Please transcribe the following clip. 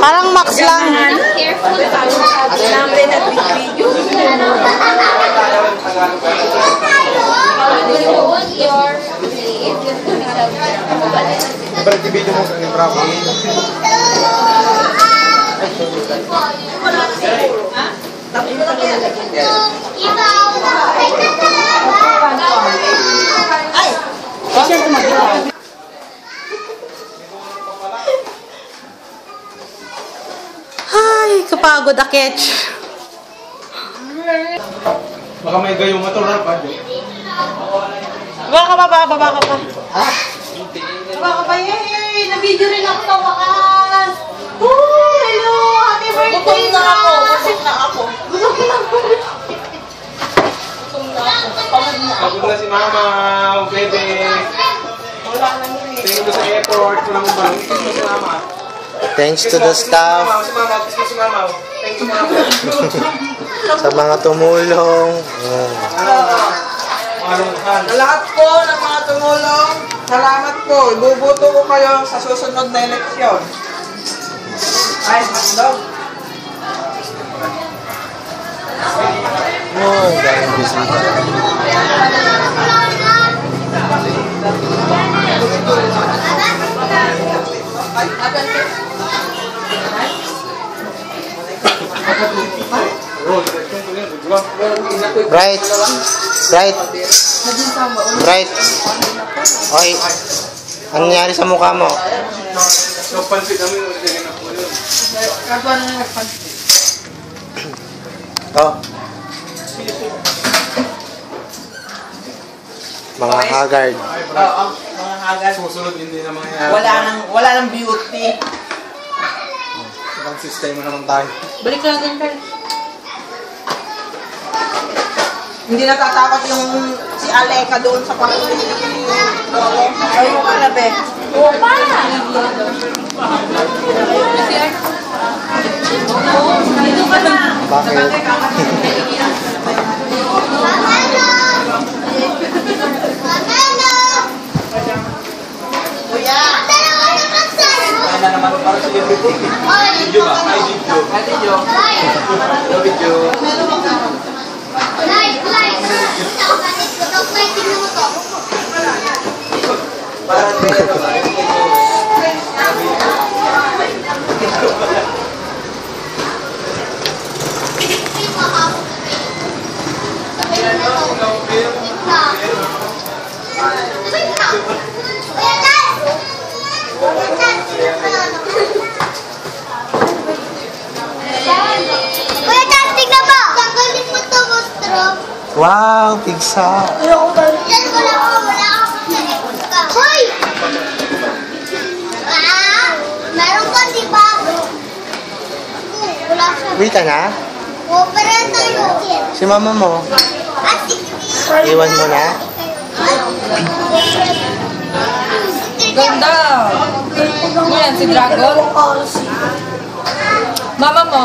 Parang max lang. Berarti video mo sa trapo. Ay, kapagod aketch. Baka may gayong matural pa. Baba ka pa, baba ka pa. Baba ka pa, yay! Na-video rin ako sa wakas. Oh, hello! Happy birthday na ako! Busog na ako. Pagod na si mama, bebe. Wala na yun eh. Tingin ko sa airport, wala mong balong. Kiss mo si mama. Thanks to the staff, Si mama, kiss mo si mama. Thank you mama. sa mga tumulong. Sa lahat po ng mga tumulong, salamat po. Ibubuto ko kayo sa susunod na eleksyon. Ay, hotdog. Oh, daming bisita. Bright. Bright. Bright. Oy. Ano nangyari sa mukha mo? So, pansit namin yung tingin ako yun. Kagawa na nagpansin. Oh. Mga haggard. Oo, mga hagal. Susunod hindi na mga Wala nang beauty. ibang sistema naman tayo. Balik natin tayo. Hindi natatakot yung si Aleka doon sa panguli. Ayaw ka na, be. Opa! Dito ka na. Bakit? Kuya! Kaya na naman para sa celebrity. Video ba? Ay, video. Video. Wow, pizza. Hoy! Meron ka, di ba? Wala siya. Uwi ka na? Opera tayo. Si mama mo? Iwan mo na? Ganda! Yan, si Dragon. Mama mo.